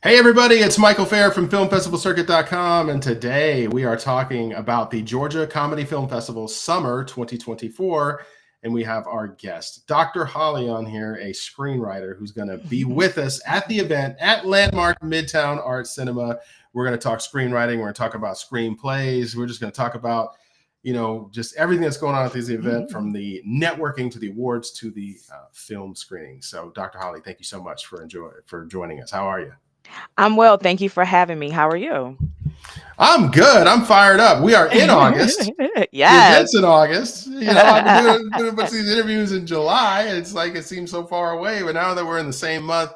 Hey everybody, it's Michael Fair from FilmFestivalCircuit.com, and today we are talking about the Georgia Comedy Film Festival Summer 2024, and we have our guest, Dr. Holly, on here, a screenwriter who's going to be with us at the event at Landmark Midtown Art Cinema. We're going to talk screenwriting, we're going to talk about screenplays, we're just going to talk about just everything that's going on at this event, from the networking to the awards to the film screening. So, Dr. Holly, thank you so much for joining us. How are you? I'm well. Thank you for having me. How are you? I'm good. I'm fired up. We are in August. The Yes. event's in August. I've been doing a bunch of these interviews in July. It's like it seems so far away, but now that we're in the same month,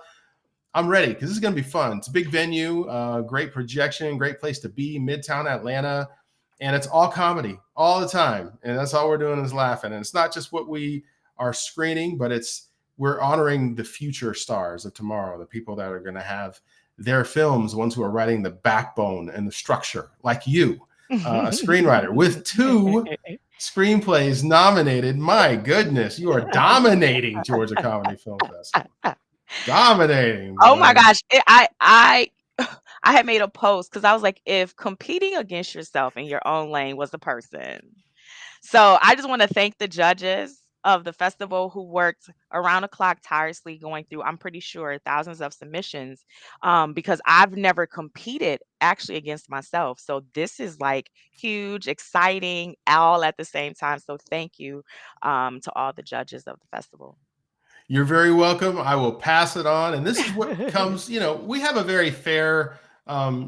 I'm ready because this is going to be fun. It's a big venue, great projection, great place to be, Midtown Atlanta, and it's all comedy all the time. And that's all we're doing is laughing. And it's not just what we are screening, but we're honoring the future stars of tomorrow, the people that are going to have their films, ones who are writing the backbone and the structure, like you, a screenwriter with 2 screenplays nominated. My goodness, you are dominating Georgia Comedy Film Festival. Dominating, Oh my boy. gosh. I I had made a post because I was like, if competing against yourself in your own lane was a person. So I just want to thank the judges of the festival who worked around the clock tirelessly going through, I'm pretty sure, thousands of submissions, because I've never competed actually against myself. So this is like huge, exciting, all at the same time. So thank you to all the judges of the festival. You're very welcome. I will pass it on. And this is what comes, we have a very fair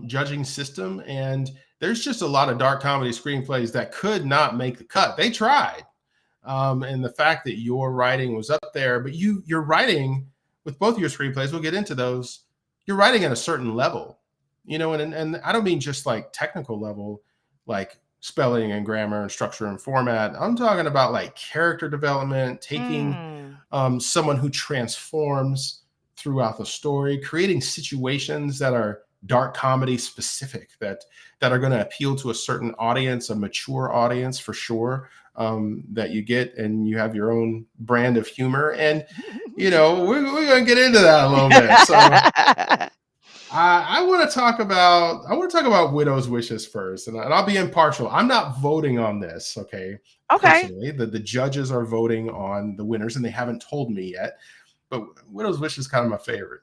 judging system, and there's just a lot of dark comedy screenplays that could not make the cut. They tried. And the fact that your writing was up there, but you're writing with both of your screenplays, we'll get into those, you're writing at a certain level, and I don't mean just like technical level, like spelling and grammar and structure and format. I'm talking about like character development, taking Mm. someone who transforms throughout the story, creating situations that are dark comedy specific, that are going to appeal to a certain audience, a mature audience for sure, that you get, and you have your own brand of humor. And we're going to get into that a little bit. So I want to talk about Widow's Wishes first, and I'll be impartial. I'm not voting on this, okay? Okay. Personally, the judges are voting on the winners, and they haven't told me yet. But Widow's Wish is kind of my favorite.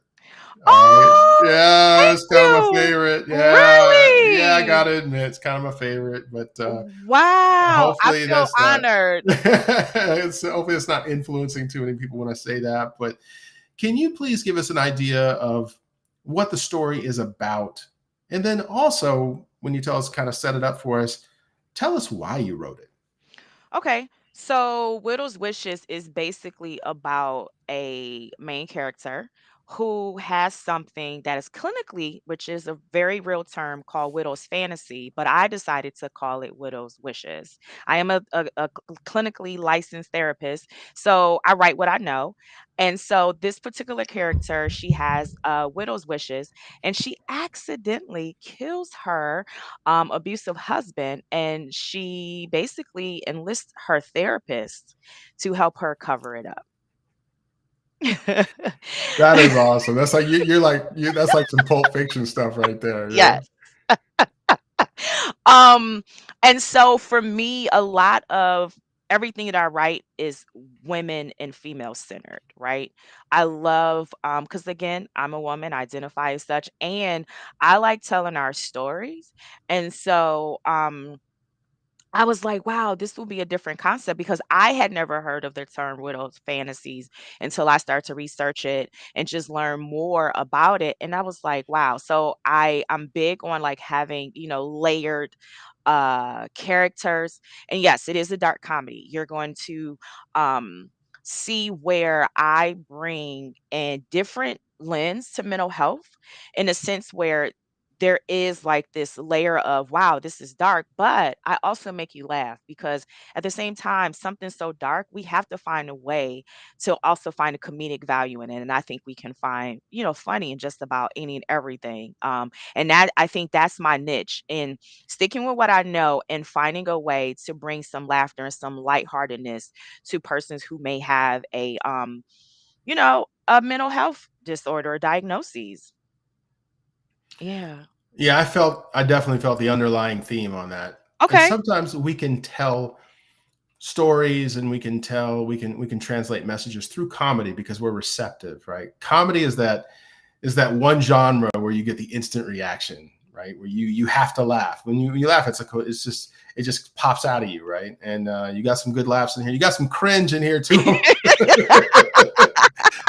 All right, Oh, yeah, thank it's kind of my you. favorite. Yeah, I Really? gotta admit, it's kind of my favorite. But Wow. I hopefully feel that's not. honored. Hopefully it's not influencing too many people when I say that. But can you please give us an idea of what the story is about? And then also, when you tell us, kind of set it up for us, tell us why you wrote it. Okay. So Widow's Wishes is basically about a main character who has something that is clinically, which is a very real term called widow's fantasy, but I decided to call it widow's wishes. I am a clinically licensed therapist, so I write what I know. And so this particular character, she has widow's wishes, and she accidentally kills her abusive husband, and she basically enlists her therapist to help her cover it up. That is awesome. That's like you're like that's like some Pulp Fiction stuff right there. Yeah. Yes. Um, and so for me, a lot of everything that I write is women and female centered, right? I love because again, I'm a woman, I identify as such, and I like telling our stories. And so I was like, wow, this will be a different concept because I had never heard of the term widow's fantasies until I started to research it and just learn more about it. And I was like, wow. So I'm big on like having, layered characters. And yes, it is a dark comedy. You're going to see where I bring a different lens to mental health in a sense where there is like this layer of wow, this is dark, but I also make you laugh because at the same time, something so dark, we have to find a way to also find a comedic value in it. And I think we can find, funny in just about any and everything. And that I think that's my niche in sticking with what I know and finding a way to bring some laughter and some lightheartedness to persons who may have a mental health disorder or diagnoses. Yeah. Yeah, I definitely felt the underlying theme on that. And Okay. sometimes we can tell stories and we can translate messages through comedy because we're receptive, right? Comedy is that one genre where you get the instant reaction, right? Where you have to laugh. When you laugh, it's just it just pops out of you, right? And you got some good laughs in here. You got some cringe in here too.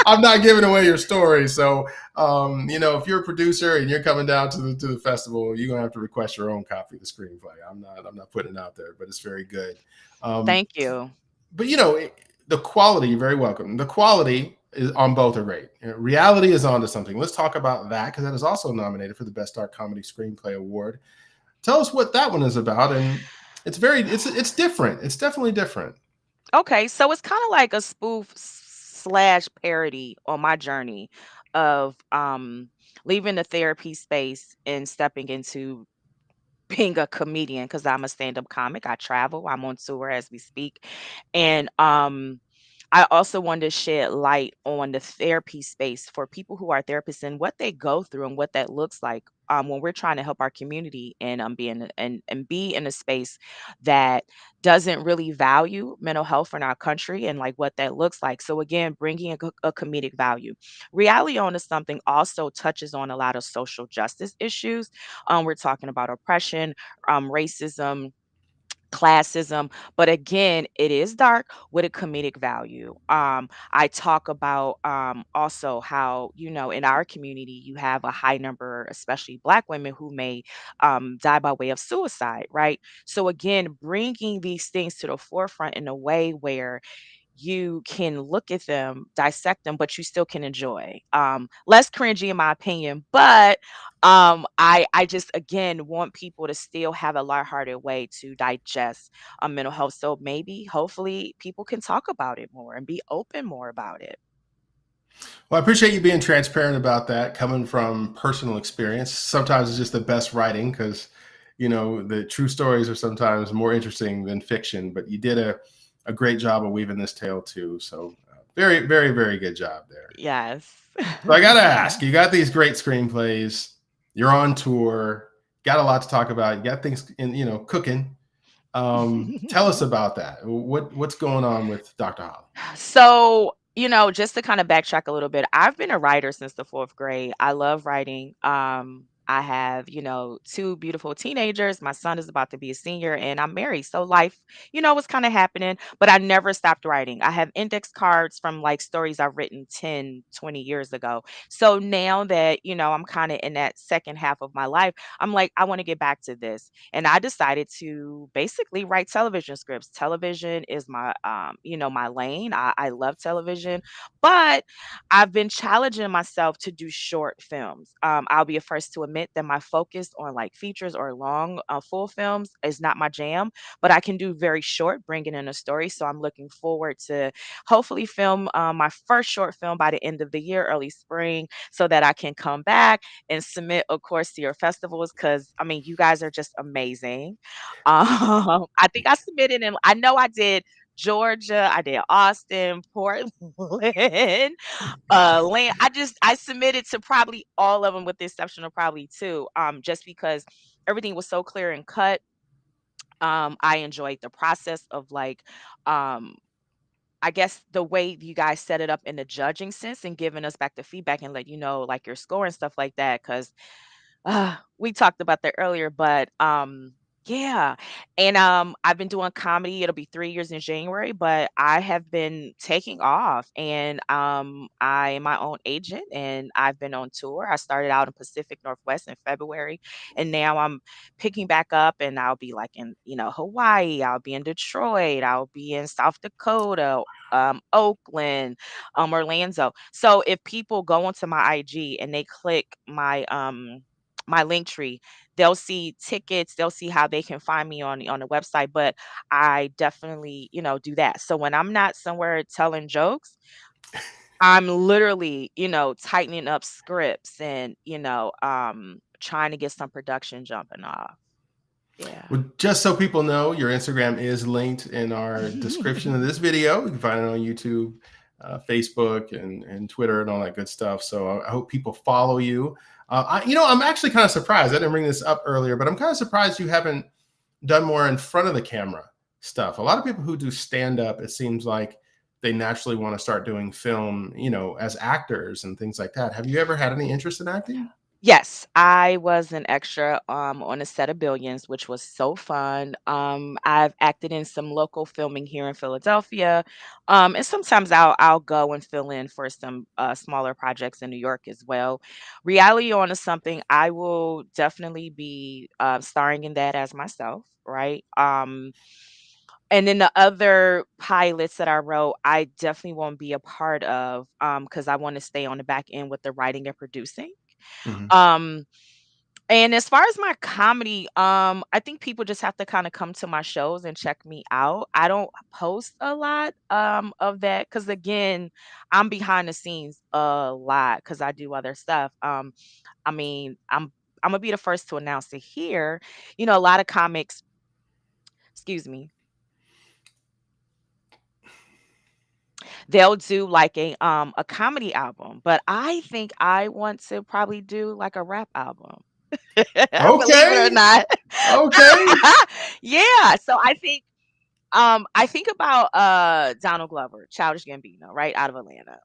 I'm not giving away your story, so you know, if you're a producer and you're coming down to the festival, you're gonna have to request your own copy of the screenplay. I'm not putting it out there, but it's very good. Um, Thank you. but you know, the quality, you're very welcome. The quality is on both are great. You know, reality is onto something. Let's talk about that because that is also nominated for the Best Dark Comedy Screenplay Award. Tell us what that one is about, and it's different. It's definitely different. Okay, so it's kind of like a spoof slash parody on my journey of leaving the therapy space and stepping into being a comedian because I'm a stand-up comic. I travel. I'm on tour as we speak. And I also wanted to shed light on the therapy space for people who are therapists and what they go through and what that looks like when we're trying to help our community and be in a space that doesn't really value mental health in our country and like what that looks like. So again, bringing a comedic value. Reality on is something also touches on a lot of social justice issues. We're talking about oppression, racism, classism, but again, it is dark with a comedic value. I talk about also how, you know, in our community, you have a high number, especially Black women, who may die by way of suicide, right? So, again, bringing these things to the forefront in a way where you can look at them, dissect them, but you still can enjoy. Less cringy in my opinion, but I just again want people to still have a lighthearted way to digest mental health. So maybe, hopefully, people can talk about it more and be open more about it. Well, I appreciate you being transparent about that, coming from personal experience. Sometimes it's just the best writing because, you know, the true stories are sometimes more interesting than fiction. But you did a great job of weaving this tale too. So, very, very, very good job there. Yes. So I got to ask, you got these great screenplays. You're on tour. Got a lot to talk about. You got things in, you know, cooking. Tell us about that. What's going on with Dr. Holly? So, you know, just to kind of backtrack a little bit, I've been a writer since the fourth grade. I love writing. I have, you know, two beautiful teenagers. My son is about to be a senior and I'm married. So life, you know, was kind of happening, but I never stopped writing. I have index cards from like stories I've written 10, 20 years ago. So now that, you know, I'm kind of in that second half of my life, I'm like, I want to get back to this. And I decided to basically write television scripts. Television is my you know, my lane. I love television, but I've been challenging myself to do short films. I'll be the first to admit that my focus on like features or long full films is not my jam, but I can do very short, bringing in a story. So I'm looking forward to hopefully film my first short film by the end of the year, early spring, so that I can come back and submit, of course, to your festivals because I mean, you guys are just amazing. I think I submitted, and I know I did Georgia, I did Austin, Portland, I submitted to probably all of them with the exception of probably 2, just because everything was so clear and cut. I enjoyed the process of, like, um, I guess the way you guys set it up in the judging sense and giving us back the feedback and let you know, like, your score and stuff like that. Because we talked about that earlier, but yeah. And I've been doing comedy. It'll be 3 years in January, but I have been taking off and I am my own agent and I've been on tour. I started out in Pacific Northwest in February and now I'm picking back up and I'll be like in, you know, Hawaii, I'll be in Detroit, I'll be in South Dakota, Oakland, Orlando. So if people go onto my IG and they click my link tree, they'll see tickets, they'll see how they can find me on the website, but I definitely, you know, do that. So when I'm not somewhere telling jokes, I'm literally, you know, tightening up scripts and, you know, trying to get some production jumping off. Yeah. Well, just so people know, your Instagram is linked in our description of this video. You can find it on YouTube. Facebook and Twitter and all that good stuff. So I hope people follow you. I'm actually kind of surprised. I didn't bring this up earlier, but I'm kind of surprised you haven't done more in front of the camera stuff. A lot of people who do stand up, it seems like they naturally want to start doing film, as actors and things like that. Have you ever had any interest in acting? Yes, I was an extra on a set of Billions, which was so fun. I've acted in some local filming here in Philadelphia, and sometimes I'll go and fill in for some smaller projects in New York as well. Reality on is something I will definitely be starring in that as myself, right? And then the other pilots that I wrote, I definitely won't be a part of because I want to stay on the back end with the writing and producing. Mhm. Um, and as far as my comedy, I think people just have to kind of come to my shows and check me out. I don't post a lot of that because again, I'm behind the scenes a lot because I do other stuff. I mean, I'm gonna be the first to announce it here. A lot of comics, excuse me, they'll do like a comedy album, but I think I want to probably do like a rap album. Believe it or Okay. not. Okay. Yeah, so I think about Donald Glover, Childish Gambino, right out of Atlanta,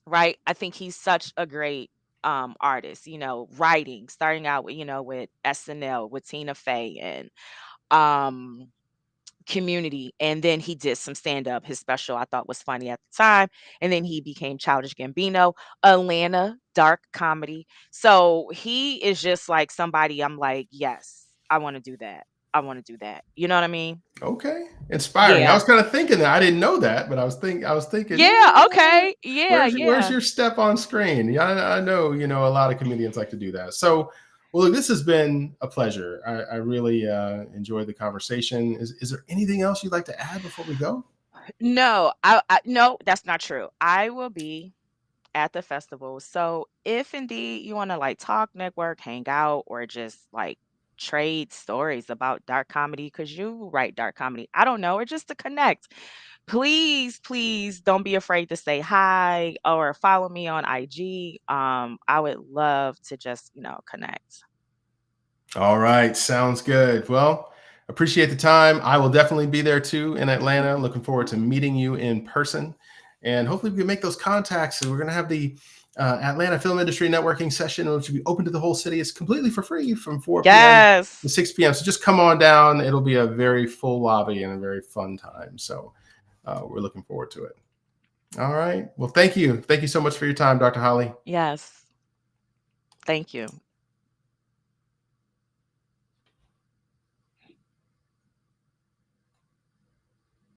right? I think he's such a great artist, writing, starting out with, with SNL, with Tina Fey and um Community, and then he did some stand up. His special I thought was funny at the time, and then he became Childish Gambino. Atlanta, Dark Comedy. So he is just like somebody I'm like, "Yes, I wanna do that. I wanna do that." You know what I mean? Okay. Inspiring. I Yeah. was kind of thinking that. I didn't know that, but I was thinking, Yeah, okay. Yeah, where's yeah. your step on screen? Yeah, I know, a lot of comedians like to do that. So, well, look, this has been a pleasure. I really enjoyed the conversation. Is there anything else you'd like to add before we go? No, I no, that's not true. I will be at the festival. So if indeed you want to like talk, network, hang out, or just like trade stories about dark comedy, because you write dark comedy, I don't know, or just to connect, please, please don't be afraid to say hi or follow me on IG. I would love to just, connect. All right, sounds good. Well, appreciate the time. I will definitely be there too in Atlanta. Looking forward to meeting you in person, and hopefully we can make those contacts. So we're going to have the Atlanta Film Industry Networking Session, which will be open to the whole city. It's completely for free from 4 p.m. to Yes. 6 p.m. So just come on down. It'll be a very full lobby and a very fun time. So we're looking forward to it. All right. Well, thank you. Thank you so much for your time, Dr. Holly. Yes. Thank you.